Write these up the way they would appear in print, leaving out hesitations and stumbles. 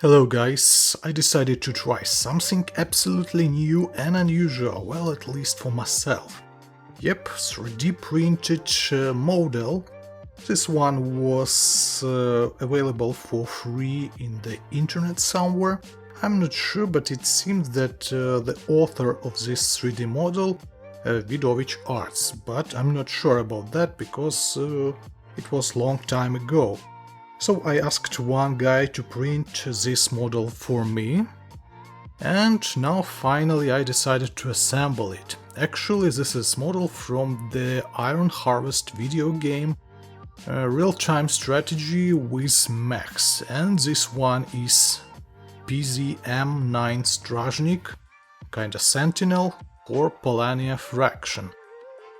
Hello guys, I decided to try something absolutely new and unusual, well, at least for myself. Yep, 3D printed model. This one was available for free in the internet somewhere. I'm not sure, but it seems that the author of this 3D model Vidovich Arts, but I'm not sure about that because it was long time ago. So I asked one guy to print this model for me, and now finally I decided to assemble it. Actually, this is model from the Iron Harvest video game, real-time strategy with mechs, and this one is PZM 9 Staznik, kinda Sentinel, or Polania fraction.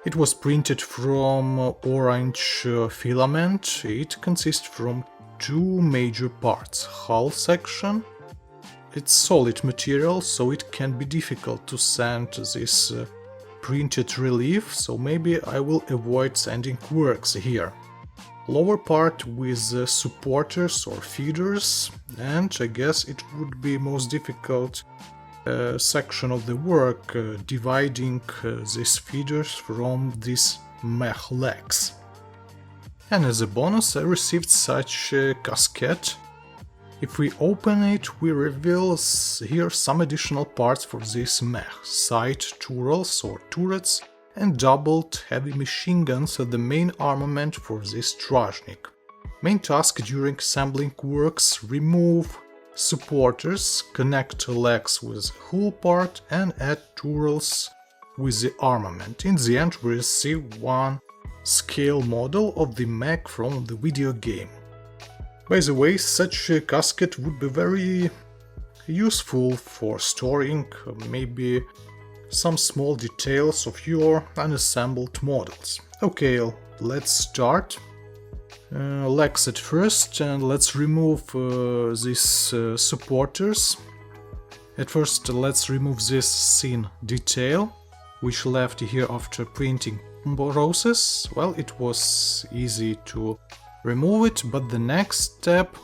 It was printed from orange filament. It consists from two major parts. Hull section. It's solid material, so it can be difficult to sand this printed relief, so maybe I will avoid sanding works here. Lower part with supporters or feeders, and I guess it would be most difficult section of the work, dividing these feeders from these mech legs. And as a bonus I received such a casket. If we open it, we reveal here some additional parts for this mech: side turrets or turrets and doubled heavy machine guns are the main armament for this Staznik. Main task during assembling works: remove supporters, connect legs with hull part and add turrets with the armament. In the end we receive one scale model of the mech from the video game. By the way, such a casket would be very useful for storing maybe some small details of your unassembled models. Okay, let's start. Legs at first, and let's remove these supporters. At first let's remove this thin detail, which left here after printing process. Well, it was easy to remove it, but the next step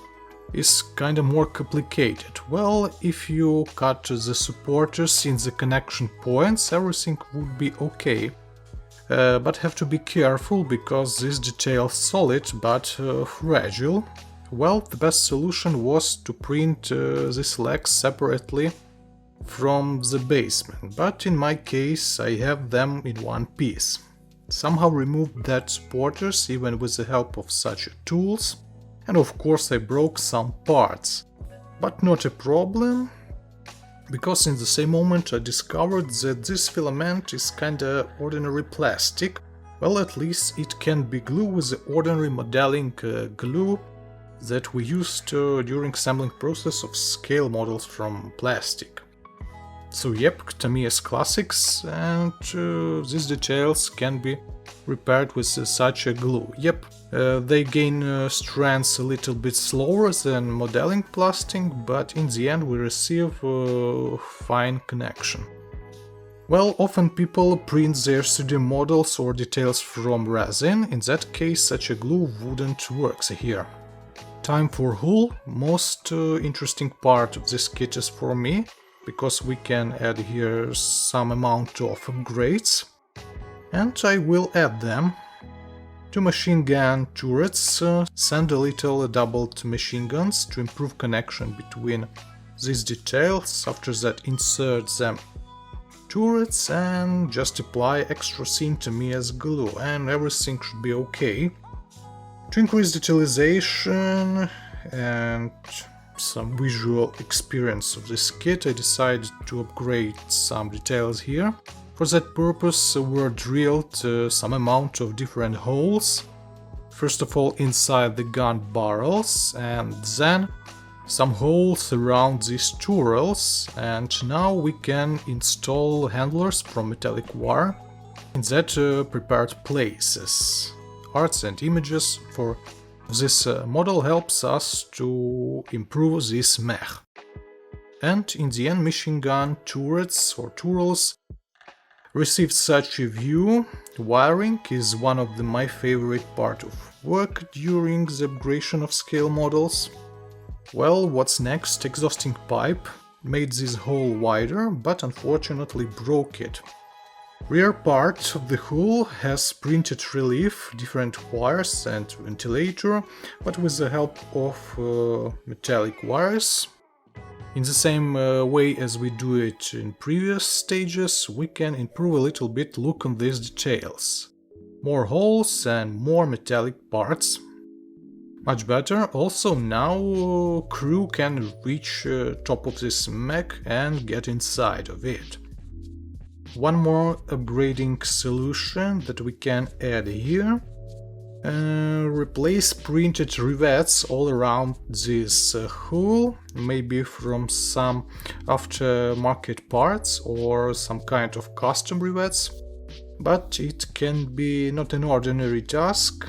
is kinda more complicated. Well, if you cut the supporters in the connection points, everything would be okay. But have to be careful, because this detail is solid but fragile. Well, the best solution was to print these legs separately from the basement, but in my case I have them in one piece. Somehow removed that supporters even with the help of such tools, and of course I broke some parts. But not a problem, because in the same moment I discovered that this filament is kinda ordinary plastic. Well, at least it can be glued with the ordinary modeling glue that we used during assembling process of scale models from plastic. So yep, Tamiya's classics, and these details can be repaired with such a glue. Yep, they gain strength a little bit slower than modeling plastic, but in the end we receive fine connection. Well, often people print their 3D models or details from resin. In that case such a glue wouldn't work here. Time for hull. Most interesting part of this kit is for me, because we can add here some amount of upgrades, and I will add them. Two machine gun turrets, send a little doubled machine guns to improve connection between these details. After that insert them turrets and just apply extra thin Tamiya's glue, and everything should be okay. To increase detalization and some visual experience of this kit, I decided to upgrade some details here. For that purpose were drilled some amount of different holes. First of all inside the gun barrels, and then some holes around these turrets, and now we can install handlers from metallic wire in that prepared places. Arts and images for this model helps us to improve this mech. And in the end, machine gun turrets or turrets received such a view. Wiring is one of my favorite part of work during the upgradation of scale models. Well, what's next? Exhausting pipe made this hole wider, but unfortunately broke it. Rear part of the hull has printed relief, different wires and ventilator, but with the help of metallic wires. In the same way as we do it in previous stages, we can improve a little bit look on these details. More holes and more metallic parts. Much better. Also now crew can reach top of this mech and get inside of it. One more upgrading solution that we can add here. Replace printed rivets all around this hull, maybe from some aftermarket parts or some kind of custom rivets, but it can be not an ordinary task,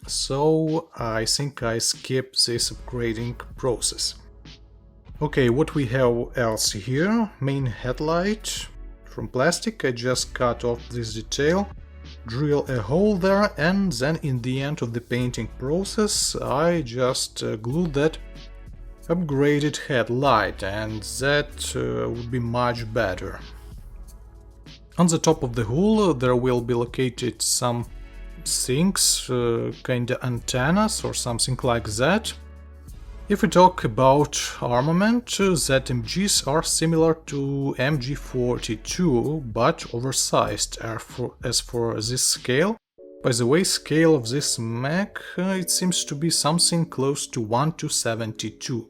so I think I skip this upgrading process. Okay, what we have else here? Main headlight from plastic. I just cut off this detail, drill a hole there, and then in the end of the painting process I just glued that upgraded headlight, and that would be much better. On the top of the hull there will be located some things, kinda antennas or something like that. If we talk about armament, ZMGs are similar to MG42, but oversized as for this scale. By the way, scale of this mech, it seems to be something close to 1:72.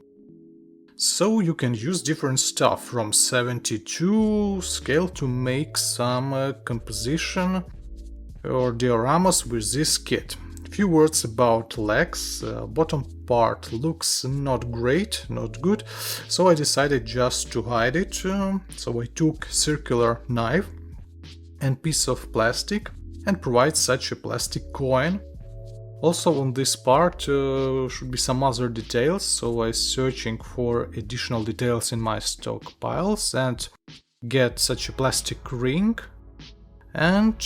So you can use different stuff from 72 scale to make some composition or dioramas with this kit. Few words about legs. Bottom part looks not great, not good, so I decided just to hide it. So I took circular knife and piece of plastic and provide such a plastic coin. Also on this part should be some other details, so I searching for additional details in my stockpiles and get such a plastic ring. And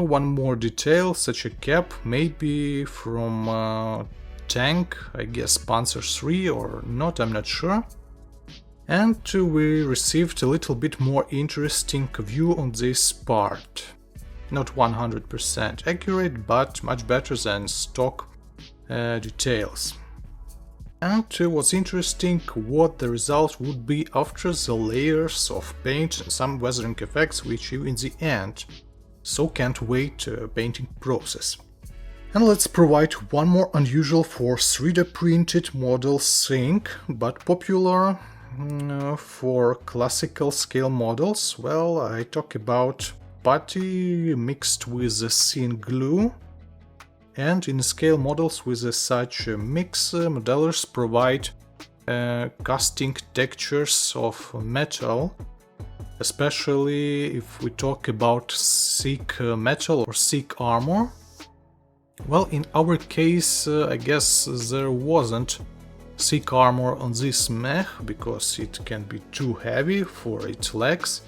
one more detail, such a cap, maybe from tank, I guess Panzer III or not, I'm not sure. And we received a little bit more interesting view on this part. Not 100% accurate, but much better than stock details. And what's interesting, what the result would be after the layers of paint and some weathering effects, which in the end. So can't wait painting process. And let's provide one more unusual for 3D printed models thing, but popular for classical scale models. Well, I talk about putty mixed with thin glue. And in scale models with such a mix, modelers provide casting textures of metal, especially if we talk about thick metal or thick armor. Well, in our case, I guess there wasn't thick armor on this mech, because it can be too heavy for its legs.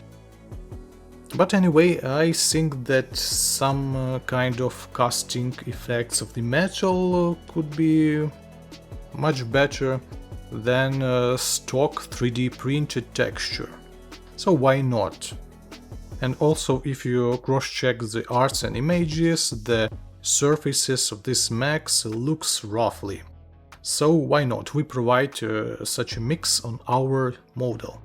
But anyway, I think that some kind of casting effects of the metal could be much better than stock 3D printed texture. So why not? And also, if you cross-check the arts and images, the surfaces of this mechs looks roughly. So why not? We provide such a mix on our model.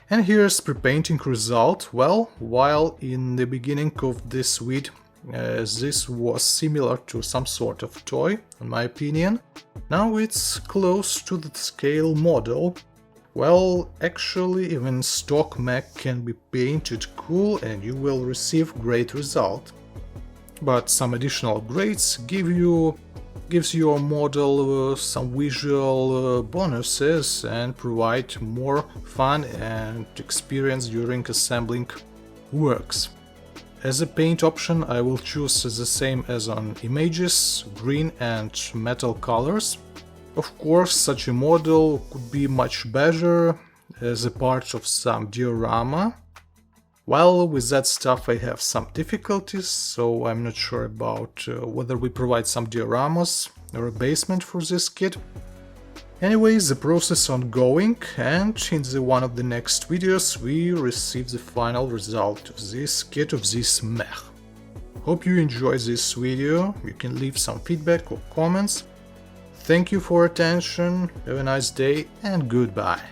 And here's pre-painting result. Well, while in the beginning of this vid this was similar to some sort of toy, in my opinion, now it's close to the scale model. Well, actually even stock mech can be painted cool and you will receive great result. But some additional upgrades gives your model some visual bonuses and provide more fun and experience during assembling works. As a paint option I will choose the same as on images, green and metal colors. Of course, such a model could be much better as a part of some diorama. Well, with that stuff I have some difficulties, so I'm not sure about whether we provide some dioramas or a basement for this kit. Anyways, the process ongoing, and in one of the next videos we receive the final result of this kit, of this mech. Hope you enjoyed this video. You can leave some feedback or comments. Thank you for attention, have a nice day and goodbye.